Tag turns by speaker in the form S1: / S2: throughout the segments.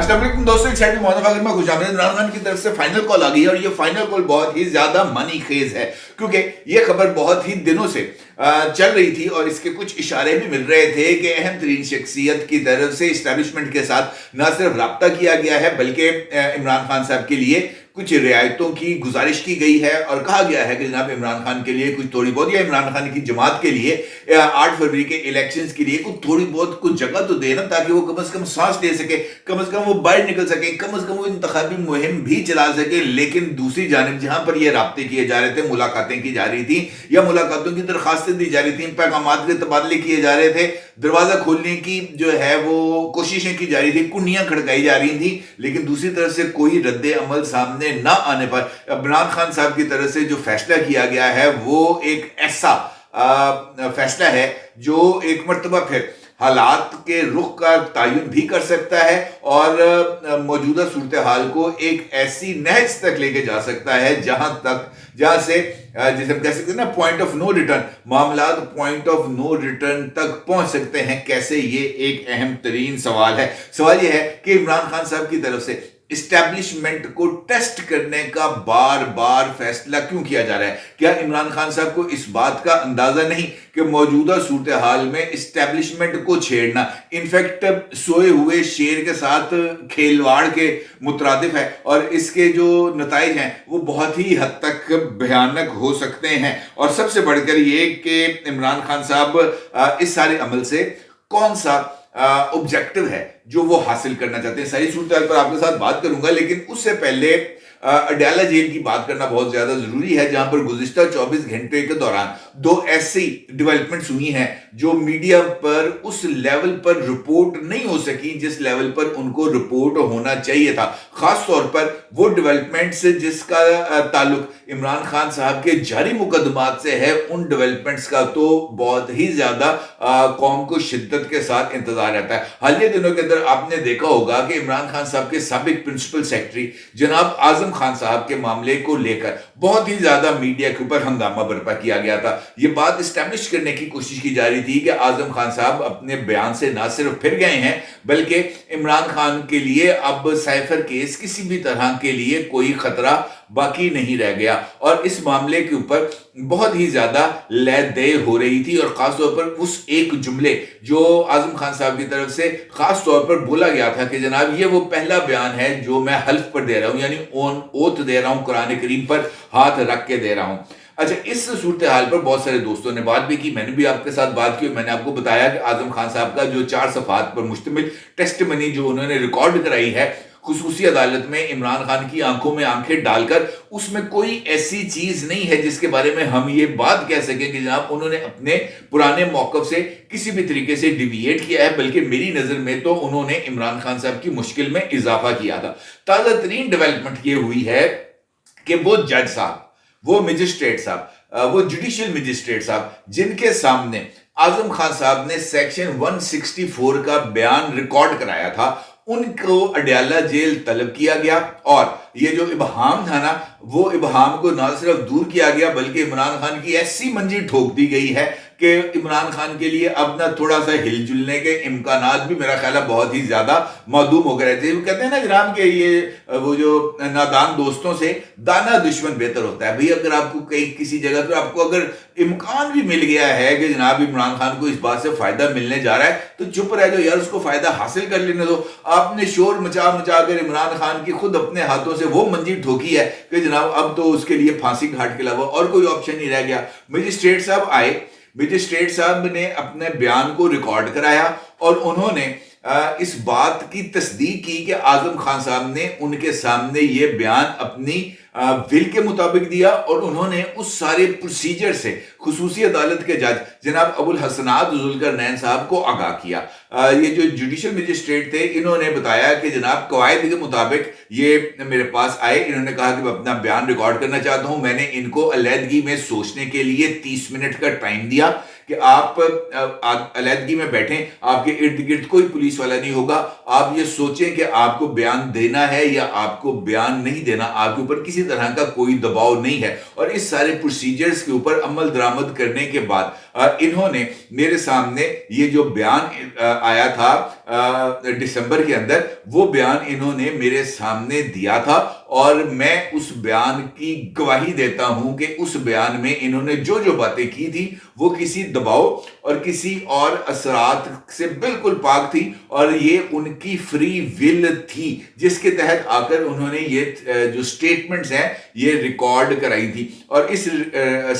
S1: अस्सलाम वालेकुम दोस्तों, एक साइड में मोहम्मद फाकिर में खुशामदीद। इमरान खान की तरफ से फाइनल कॉल आ गई है और ये फाइनल कॉल बहुत ही ज्यादा मनी खेज है, क्योंकि ये खबर बहुत ही दिनों से चल रही थी और इसके कुछ इशारे भी मिल रहे थे कि अहम तरीन शख्सियत की तरफ से इस्टेब्लिशमेंट के साथ न सिर्फ रब्ता किया गया है बल्कि इमरान खान साहब के लिए कुछ रियायतों की गुजारिश की गई है और कहा गया है कि जनाब इमरान खान के लिए कुछ थोड़ी बहुत, या इमरान खान की जमात के लिए 8 फरवरी के इलेक्शंस के लिए कुछ थोड़ी बहुत कुछ जगह तो देना, ताकि वो कम से कम सांस ले सके, कम से कम वो बाहर निकल सके, कम से कम वो इंतखाबी मुहिम भी चला सके। लेकिन दूसरी जानिब जहां पर ये राब्ते किए जा रहे थे, मुलाकातें की जा रही थी या मुलाकातों की दरखास्तें दी जा रही थी, पैगामात के तबादले किए जा रहे थे, दरवाजा खोलने की जो है वो कोशिशें की जा रही थी, कुंडियां खड़काई जा रही थी, लेकिन दूसरी तरफ से कोई रद्द अमल सामने ना आने पर इमरान खान साहब की तरफ से जो फैसला किया गया है वो एक ऐसा फैसला है जो एक मर्तबा फिर हालात के रुख का तयन भी कर सकता है और मौजूदा सूरत हाल को एक ऐसी नहज तक लेके जा सकता है जहां से जिसे हम कह सकते हैं ना, पॉइंट ऑफ नो रिटर्न, मामलात पॉइंट ऑफ नो रिटर्न तक पहुंच सकते हैं। कैसे? ये एक अहम तरीन सवाल है। सवाल ये है कि इमरान खान साहब की तरफ से इस्टेब्लिशमेंट को टेस्ट करने का बार बार फैसला क्यों किया जा रहा है? क्या इमरान खान साहब को इस बात का अंदाजा नहीं कि मौजूदा सूरत हाल में इस्टेब्लिशमेंट को छेड़ना इनफैक्ट सोए हुए शेर के साथ खेलवाड़ के मुतरादिफ है और इसके जो नताइज हैं वो बहुत ही हद तक भयानक हो सकते हैं। और सबसे बढ़कर ये कि इमरान खान साहब इस सारे अमल से कौन सा ऑब्जेक्टिव है जो वो हासिल करना चाहते हैं, सारी सूरत पर आपके साथ बात करूंगा। लेकिन उससे पहले अडयाला जेल की बात करना बहुत ज्यादा जरूरी है, जहां पर गुज़िश्ता 24 घंटे के दौरान 2 ऐसी डेवलपमेंट्स हुई हैं जो मीडिया पर उस लेवल पर रिपोर्ट नहीं हो सकी जिस लेवल पर उनको रिपोर्ट होना चाहिए था। खास तौर पर वो डेवलपमेंट्स जिसका ताल्लुक इमरान खान साहब के जारी मुकदमात से है, उन डेवलपमेंट्स का तो बहुत ही ज्यादा कौम को शिद्दत के साथ इंतजार रहता है। हालिया दिनों के अंदर आपने देखा होगा कि इमरान खान साहब के साबिक प्रिंसिपल सेक्रेटरी जनाब आजम खान साहब के मामले को लेकर बहुत ही ज्यादा मीडिया के ऊपर हंगामा बर्पा किया गया था। यह बात इस्टेब्लिश करने की कोशिश की जा रही थी कि आजम खान साहब अपने बयान से ना सिर्फ फिर गए हैं बल्कि इमरान खान के लिए अब साइफर केस किसी भी तरह के लिए कोई खतरा बाकी नहीं रह गया। और इस मामले के ऊपर बहुत ही ज्यादा लय हो रही थी और खास तौर पर उस एक जुमले जो आजम खान साहब की तरफ से खास तौर पर बोला गया था कि जनाब ये वो पहला बयान है जो मैं हल्फ पर दे रहा हूं, यानी ऑन ओथ दे रहा हूं, कुरान करीम पर हाथ रख के दे रहा हूं। अच्छा, इस सूरत हाल पर बहुत सारे दोस्तों ने बात भी की, मैंने भी आपके साथ बात की। मैंने आपको बताया कि आजम खान साहब का जो 4 सफ़ात पर मुश्तमिल टेस्टमनी जो उन्होंने रिकॉर्ड कराई है खुसूसी अदालत में इमरान खान की आंखों में आंखें डालकर, उसमें कोई ऐसी चीज नहीं है जिसके बारे में हम ये बात कह सकें कि जनाब उन्होंने अपने पुराने मौकफ से किसी भी तरीके से डिविएट किया है, बल्कि मेरी नजर में तो उन्होंने इमरान खान साहब की मुश्किल में इजाफा किया था। ताजा तरीन डेवलपमेंट ये हुई है कि वो जज साहब, वो मजिस्ट्रेट साहब, वो जुडिशियल मजिस्ट्रेट साहब जिनके सामने आजम खान साहब ने सेक्शन 164 का बयान रिकॉर्ड कराया था, उनको अडयाला जेल तलब किया गया और ये जो इबहाम था ना, वो इबहाम को ना सिर्फ दूर किया गया बल्कि इमरान खान की ऐसी मंजिल ठोक दी गई है कि इमरान खान के लिए अब ना थोड़ा सा हिलजुलने के इम्कानात भी मेरा ख्याल है बहुत ही ज्यादा मादूम हो गए थे। वो कहते हैं ना जनाब कि ये वो जो नादान दोस्तों से दाना दुश्मन बेहतर होता है। भाई अगर आपको कहीं किसी जगह पर आपको अगर इम्कान भी मिल गया है कि जनाब इमरान खान को इस बात से फायदा मिलने जा रहा है तो चुप रह जाओ यार, उसको फायदा हासिल कर लेने दो। आपने शोर मचा कर इमरान खान की खुद अपने हाथों से वो मंजिल ठोकी है कि जनाब अब तो उसके लिए फांसी घाट के अलावा और कोई ऑप्शन नहीं रह गया। मजिस्ट्रेट साहब आए, मजिस्ट्रेट साहब ने अपने बयान को रिकॉर्ड कराया और उन्होंने इस बात की तस्दीक की कि आजम खान साहब ने उनके सामने ये बयान अपनी विल के मुताबिक दिया और उन्होंने उस सारे प्रोसीजर से खुसूसी अदालत के जज जनाब अबुल हसनात जुल्करनैन साहब को आगाह किया। ये जो जुडिशियल मजिस्ट्रेट थे इन्होंने बताया कि जनाब कवायद के मुताबिक ये मेरे पास आए, इन्होंने कहा कि मैं अपना बयान रिकॉर्ड करना चाहता हूं। मैंने इनको अलहदगी में सोचने के लिए 30 मिनट का टाइम दिया कि आप अलहदगी में बैठें, आपके इर्द गिर्द कोई पुलिस वाला नहीं होगा, आप ये सोचें कि आपको बयान देना है या आपको बयान नहीं देना, आपके ऊपर किसी तरह का कोई दबाव नहीं है। और इस सारे प्रोसीजर्स के ऊपर अमल दरामद करने के बाद इन्होंने मेरे सामने ये जो बयान आया था दिसंबर के अंदर, वो बयान इन्होंने मेरे सामने दिया था और मैं उस बयान की गवाही देता हूं कि उस बयान में इन्होंने जो जो बातें की थी वो किसी दबाव और किसी और असरात से बिल्कुल पाक थी और ये उनकी फ्री विल थी, जिसके तहत आकर उन्होंने ये जो स्टेटमेंट्स हैं ये रिकॉर्ड कराई थी। और इस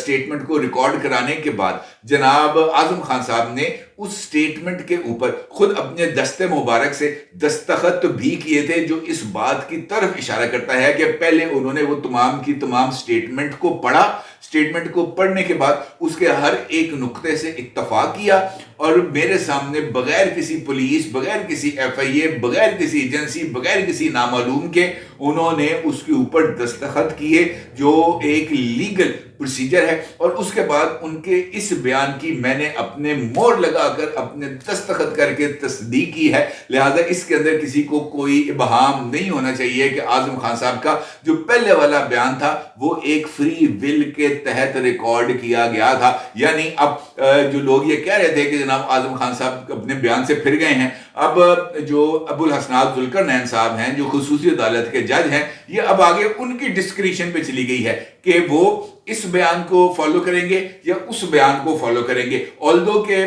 S1: स्टेटमेंट को रिकॉर्ड कराने के बाद जनाब आजम खान साहब ने उस स्टेटमेंट के ऊपर खुद अपने दस्ते मुबारक से दस्तखत भी किए थे, जो इस बात की तरफ इशारा करता है कि पहले उन्होंने वो तमाम की तमाम स्टेटमेंट को पढ़ा, स्टेटमेंट को पढ़ने के बाद उसके हर एक नुक्ते से इत्तफाक किया और मेरे सामने बगैर किसी पुलिस, बगैर किसी FIA, बगैर किसी एजेंसी, बगैर किसी नामालूम के उन्होंने उसके ऊपर दस्तखत किए, जो एक लीगल प्रोसीजर है। और उसके बाद उनके इस बयान की मैंने अपने मोहर लगाकर अपने दस्तखत करके तस्दीक की है। लिहाजा इसके अंदर किसी को कोई इबहाम नहीं होना चाहिए कि आजम खान साहब का जो पहले वाला बयान था वो एक फ्री विल के तहत रिकॉर्ड किया गया था। यानी अब जो लोग ये कह रहे थे कि जनाब आजम खान साहब अपने बयान से फिर गए हैं, अब जो अबुल हसनात जुल्करनैन साहब हैं जो खुसूसी अदालत के जज हैं, ये अब आगे उनकी डिस्क्रिप्शन पे चली गई है कि वो इस बयान को फॉलो करेंगे या उस बयान को फॉलो करेंगे। ऑल्दो के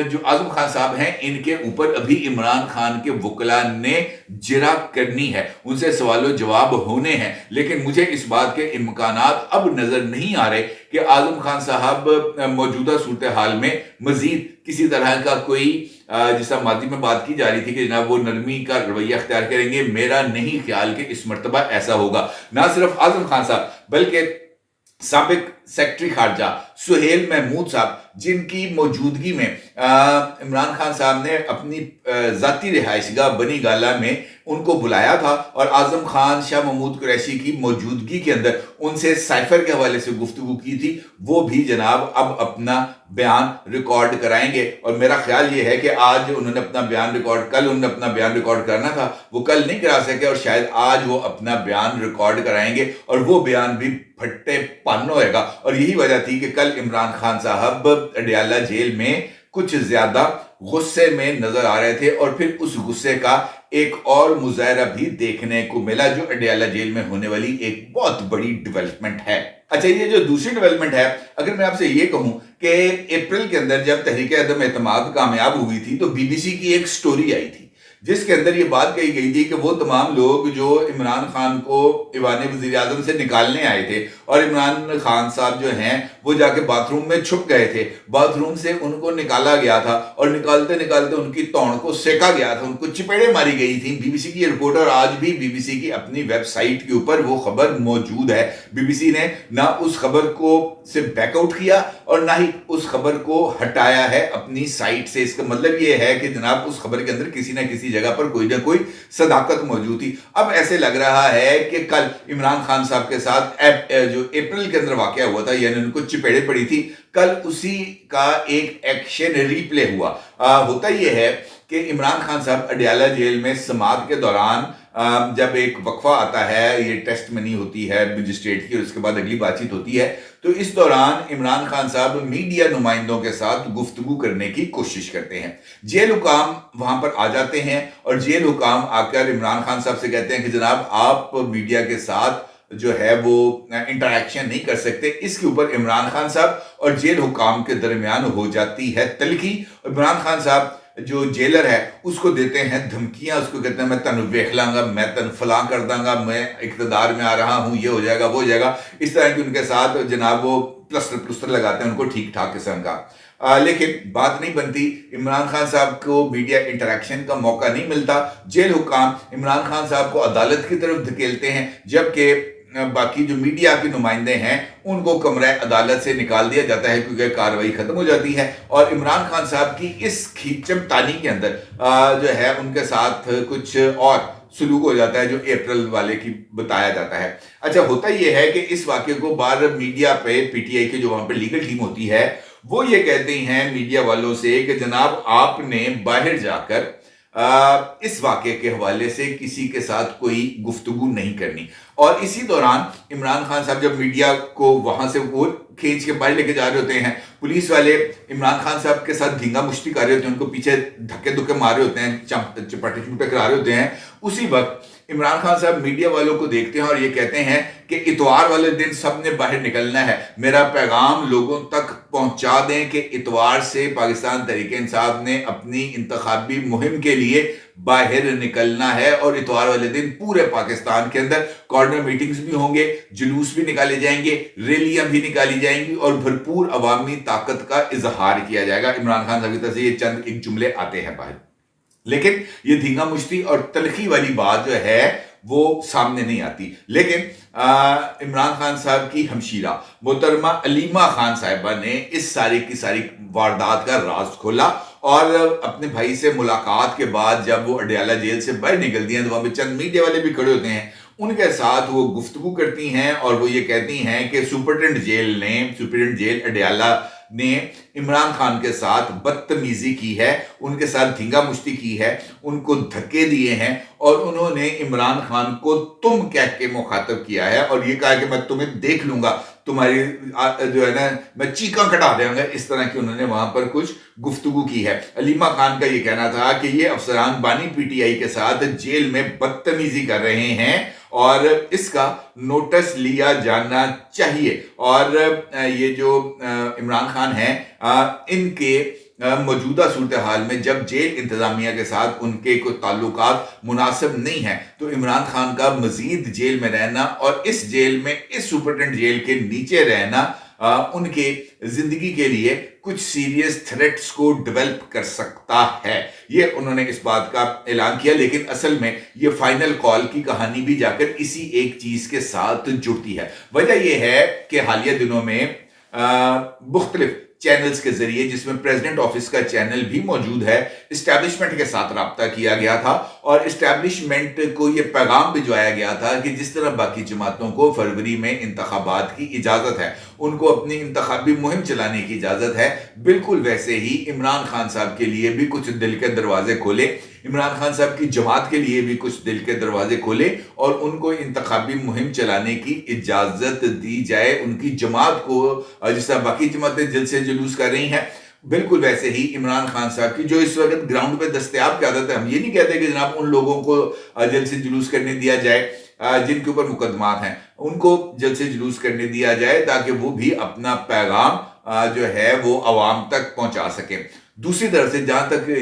S1: जो आजम खान साहब हैं इनके ऊपर अभी इमरान खान के वकला ने जिरा करनी है, उनसे सवालों जवाब होने हैं, लेकिन मुझे इस बात के इम्कानात अब नजर नहीं आ रहे कि आजम खान साहब मौजूदा सूरत हाल में मजीद किसी तरह का कोई जिस मादी में बात की जा रही थी कि जनाब वो नरमी का रवैया अख्तियार करेंगे, मेरा नहीं ख्याल कि इस मर्तबा ऐसा होगा। ना सिर्फ आजम खान साहब बल्कि साबिक सेक्रेटरी खारजा सुहेल महमूद साहब, जिनकी मौजूदगी में इमरान खान साहब ने अपनी जाती रिहाइशगाह बनी गाला में उनको बुलाया था और आजम खान शाह महमूद कुरैशी की मौजूदगी के अंदर उनसे साइफर के हवाले से गुफ्तगू की थी, वो भी जनाब अब अपना बयान रिकॉर्ड कराएंगे। और मेरा ख्याल ये है कि आज उन्होंने अपना बयान रिकॉर्ड, कल उन्होंने अपना बयान रिकॉर्ड करना था, वो कल नहीं करा सके और शायद आज वो अपना बयान रिकॉर्ड कराएंगे और वो बयान भी फट्टे पानो होगा। और यही वजह थी कि कल इमरान खान साहब अडियाला जेल में कुछ ज्यादा गुस्से में नजर आ रहे थे और फिर उस गुस्से का एक और मुजाहरा भी देखने को मिला, जो अडियाला जेल में होने वाली एक बहुत बड़ी डेवलपमेंट है। अच्छा, ये जो दूसरी डेवलपमेंट है, अगर मैं आपसे ये कहूं कि अप्रैल के अंदर जब तहरीक अदम एतमाद कामयाब हुई थी तो BBC की एक स्टोरी आई थी जिसके अंदर ये बात कही गई थी कि वो तमाम लोग जो इमरान खान को ईवान वज़ीर आज़म से निकालने आए थे और इमरान खान साहब जो हैं वो जाके बाथरूम में छुप गए थे, बाथरूम से उनको निकाला गया था और निकालते निकालते उनकी तौण को सेका गया था, उनको चिपेड़े मारी गई थी। BBC की रिपोर्टर आज भी BBC की अपनी वेबसाइट के ऊपर वो खबर मौजूद है। BBC ने ना उस खबर को से बैकआउट किया और ना ही उस खबर को हटाया है अपनी साइट से। इसका मतलब ये है कि जनाब उस खबर के अंदर किसी ना किसी जगह पर कोई ना कोई सदाकत मौजूद थी। अब ऐसे लग रहा है कि कल इमरान खान साहब के साथ जो अप्रैल के अंदर वाकया हुआ था, यानी उनको चिपेड़े पड़ी थी, कल उसी का एक एक्शन रिप्ले हुआ। होता यह है कि इमरान खान साहब अडियाला जेल में समाअत के दौरान जब एक वक्फा आता है, ये टेस्ट मनी होती है मजिस्ट्रेट की और उसके बाद अगली बातचीत होती है, तो इस दौरान इमरान खान साहब मीडिया नुमाइंदों के साथ गुफ्तगू करने की कोशिश करते हैं। जेल हुकाम वहां पर आ जाते हैं और जेल हुकाम आकर इमरान खान साहब से कहते हैं कि जनाब आप मीडिया के साथ जो है वो इंटरेक्शन नहीं कर सकते। इसके ऊपर इमरान खान साहब और जेल हुकाम के दरमियान हो जाती है तलखी। इमरान खान साहब जो जेलर है उसको देते हैं धमकियां, उसको कहते हैं मैं तन वेख लांगा, मैं तन फलां कर दांगा, मैं इक़्तिदार में आ रहा हूं, ये हो जाएगा वो हो जाएगा। इस तरह की उनके साथ जनाब वो प्लस्तर लगाते हैं उनको ठीक ठाक किस्म का। लेकिन बात नहीं बनती, इमरान खान साहब को मीडिया इंटरेक्शन का मौका नहीं मिलता। जेल हुकाम इमरान खान साहब को अदालत की तरफ धकेलते हैं, जबकि बाकी जो मीडिया के नुमाइंदे हैं उनको कमरा अदालत से निकाल दिया जाता है क्योंकि कार्रवाई खत्म हो जाती है। और इमरान खान साहब की इस खींचतानी के अंदर जो है उनके साथ कुछ और सुलूक हो जाता है जो अप्रैल वाले की बताया जाता है। अच्छा, होता यह है कि इस वाक़े को बार मीडिया पे PTI की जो वहां पे लीगल टीम होती है वो ये कहते हैं मीडिया वालों से कि जनाब आपने बाहर जाकर इस वाक़े के हवाले से किसी के साथ कोई गुफ्तगू नहीं करनी। और इसी दौरान इमरान खान साहब जब मीडिया को वहां से वो खींच के बाहर लेके जा रहे होते हैं, पुलिस वाले इमरान खान साहब के साथ धींगा मुश्ती कर रहे होते हैं, उनको पीछे धक्के धुक्के मार रहे होते हैं, चपाटे चूटे करा रहे होते हैं। उसी वक्त इमरान खान साहब मीडिया वालों को देखते हैं और ये कहते हैं कि इतवार वाले दिन सबने बाहर निकलना है, मेरा पैगाम लोगों तक पहुंचा दें कि इतवार से पाकिस्तान तहरीक इंसाफ ने अपनी इंतखाबी मुहिम के लिए बाहर निकलना है और इतवार वाले दिन पूरे पाकिस्तान के अंदर कॉर्नर मीटिंग्स भी होंगे, जुलूस भी निकाले जाएंगे, रैलियां भी निकाली जाएंगी और भरपूर अवामी ताकत का इजहार किया जाएगा। इमरान खान साहब की तरफ से ये चंद एक जुमले आते हैं बाहर, लेकिन ये धींगा मुश्ती और तलखी वाली बात जो है वो सामने नहीं आती। लेकिन इमरान खान साहब की हमशीरा मोहतरमा अलीमा खान साहिबा ने इस सारी की सारी वारदात का राज खोला और अपने भाई से मुलाकात के बाद जब वो अडयाला जेल से बाहर निकलती हैं तो वहां पे चंद मीडिया वाले भी खड़े होते हैं, उनके साथ वो गुफ्तगू करती हैं और वो ये कहती हैं कि सुपरिटेंडेंट जेल अडयाला ने इमरान खान के साथ बदतमीजी की है, उनके साथ धींगा मुश्ती की है, उनको धक्के दिए हैं और उन्होंने इमरान खान को तुम कह के मुखातब किया है और ये कहा कि मैं तुम्हें देख लूंगा, तुम्हारी जो है ना मैं चीखा कटा देंगे, इस तरह की उन्होंने वहां पर कुछ गुफ्तगू की है। अलीमा खान का ये कहना था कि ये अफसरान बानी पीटीआई के साथ जेल में बदतमीजी कर रहे हैं और इसका नोटिस लिया जाना चाहिए और ये जो इमरान खान हैं इनके मौजूदा सूरत हाल में जब जेल इंतजामिया के साथ उनके कोई ताल्लुकात मुनासिब नहीं है तो इमरान खान का मजीद जेल में रहना और इस जेल में इस सुपरिटेंडेंट जेल के नीचे रहना उनके जिंदगी के लिए कुछ सीरियस थ्रेट्स को डेवलप कर सकता है। ये उन्होंने इस बात का ऐलान किया, लेकिन असल में ये फाइनल कॉल की कहानी भी जाकर इसी एक चीज के साथ जुड़ती है। वजह यह है कि हालिया दिनों में मुख्तलिफ चैनल्स के जरिए, जिसमें प्रेसिडेंट ऑफिस का चैनल भी मौजूद है, इस्टेब्लिशमेंट के साथ राब्ता किया गया था और इस्टेब्लिशमेंट को यह पैगाम भिजवाया गया था कि जिस तरह बाकी जमातों को फरवरी में इंतखाबात की इजाजत है, उनको अपनी इंतखाबी मुहिम चलाने की इजाजत है, बिल्कुल वैसे ही इमरान खान साहब के लिए भी कुछ दिल के दरवाजे खोले, इमरान खान साहब की जमात के लिए भी कुछ दिल के दरवाजे खोले और उनको इंतखाबी मुहिम चलाने की इजाजत दी जाए। उनकी जमात को जिस तरह बाकी जमातें दिल से जुलूस कर रही हैं, बिल्कुल वैसे ही इमरान खान साहब की जो इस वक्त ग्राउंड पे दस्तयाब क़यादत है, हम ये नहीं कहते कि जनाब उन लोगों को जल्द से जुलूस करने दिया जाए जिनके ऊपर मुकदमात हैं, उनको जल्द से जुलूस करने दिया जाए ताकि वो भी अपना पैगाम जो है वो आवाम तक पहुंचा सके। दूसरी तरफ से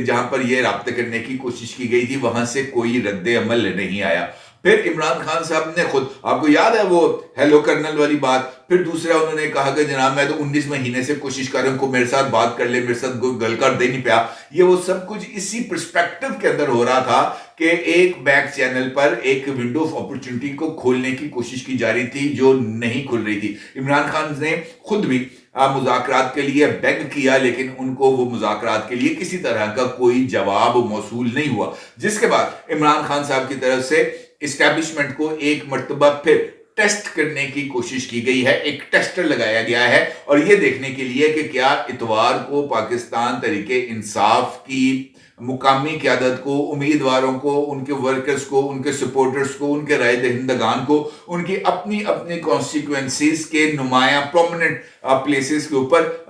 S1: जहां पर यह राब्ते करने की कोशिश की गई थी वहां से कोई रद्द अमल नहीं आया। फिर इमरान खान साहब ने खुद, आपको याद है वो हेलो कर्नल वाली बात, फिर दूसरा उन्होंने कहा कि जनाब मैं तो 19 महीने से कोशिश कर रहा हूं, को मेरे साथ बात कर ले, मेरे साथ गल कर दे नहीं पाया। ये वो सब कुछ इसी पर्सपेक्टिव के अंदर हो रहा था कि एक बैक चैनल पर एक विंडो ऑफ अपॉर्चुनिटी को खोलने की कोशिश की जा रही थी जो नहीं खुल रही थी। इमरान खान ने खुद भी मुज़ाकरात के लिए बेग किया, लेकिन उनको वो मुज़ाकरात के लिए किसी तरह का कोई जवाब मौसूल नहीं हुआ, जिसके बाद इमरान खान साहब की तरफ से इस्टेब्लिशमेंट को एक मर्तबा फिर टेस्ट करने की कोशिश की गई है, एक टेस्टर लगाया गया है और यह देखने के लिए कि क्या इतवार को पाकिस्तान तहरीके इंसाफ की मुकामी क़यादत को, उम्मीदवारों को, उनके वर्कर्स को, उनके सपोर्टर्स को, उनके राय दहिंदगान को उनकी अपनी अपनी कॉन्स्टिट्यूएंसीज के नुमाया प्रोमिनेंट प्लेसेस के ऊपर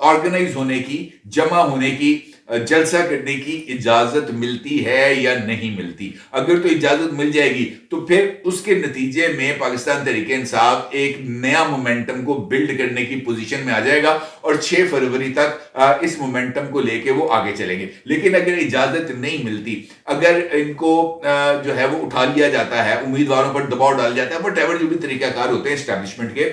S1: ऑर्गेनाइज होने की, जमा होने की, जलसा करने की इजाजत मिलती है या नहीं मिलती। अगर तो इजाजत मिल जाएगी तो फिर उसके नतीजे में पाकिस्तान तहरीके इंसाफ एक नया मोमेंटम को बिल्ड करने की पोजीशन में आ जाएगा और 6 फरवरी तक इस मोमेंटम को लेके वो आगे चलेंगे। लेकिन अगर इजाजत नहीं मिलती, अगर इनको जो है वो उठा लिया जाता है, उम्मीदवारों पर दबाव डाल जाता है, वट जो भी तरीकाकार होते हैं एस्टैब्लिशमेंट के,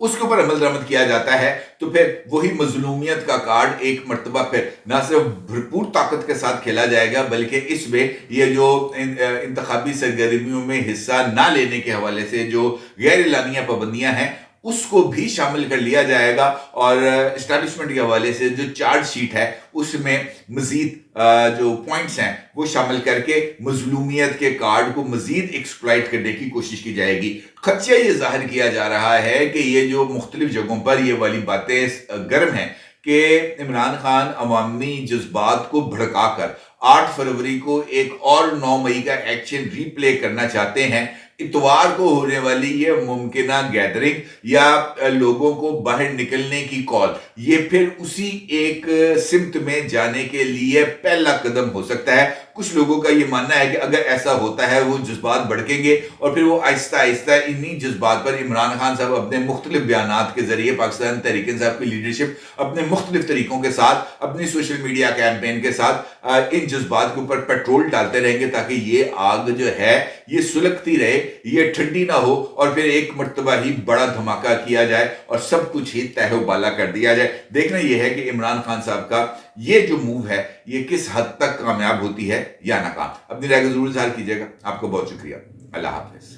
S1: उसके ऊपर अमल दरामद किया जाता है, तो फिर वही मजलूमियत का कार्ड एक मर्तबा फिर ना सिर्फ भरपूर ताकत के साथ खेला जाएगा, बल्कि इसमें ये जो इंतखाबी सरगर्मियों में हिस्सा ना लेने के हवाले से जो गैर एलानिया पाबंदियां हैं उसको भी शामिल कर लिया जाएगा और एस्टैब्लिशमेंट के हवाले से जो चार्ज शीट है उसमें मजीद जो पॉइंट्स हैं वो शामिल करके मजलूमियत के कार्ड को मजीद एक्सप्लॉइट करने की कोशिश की जाएगी। खदशा ये जाहिर किया जा रहा है कि ये जो मुख्तलिफ जगहों पर ये वाली बातें गर्म हैं कि इमरान खान अवामी जज्बात को भड़काकर 8 फरवरी को एक और 9 मई का एक्शन रिप्ले करना चाहते हैं। इतवार को होने वाली ये मुमकिना गैदरिंग या लोगों को बाहर निकलने की कॉल, ये फिर उसी एक सिमत में जाने के लिए पहला कदम हो सकता है। कुछ लोगों का ये मानना है कि अगर ऐसा होता है वो जज्बात भड़केंगे और फिर वो आहिस्ता आहिस्ता इन्हीं जज्बात पर इमरान खान साहब अपने मुख्तलिफ बयानात के जरिए, पाकिस्तान तहरीक इंसाफ की लीडरशिप अपने मुख्तलिफ तरीकों के साथ, अपनी सोशल मीडिया कैंपेन के साथ इन जज्बात के ऊपर पेट्रोल डालते रहेंगे ताकि ये आग जो है ये सुलगती रहे, ये ठंडी ना हो और फिर एक मर्तबा ही बड़ा धमाका किया जाए और सब कुछ ही तहबाला कर दिया जाए। देखना यह है कि इमरान खान साहब का ये जो मूव है ये किस हद तक कामयाब होती है या नाकाम। अपनी राय को जरूर इज़हार कीजिएगा। आपको बहुत शुक्रिया। अल्लाह हाफिज।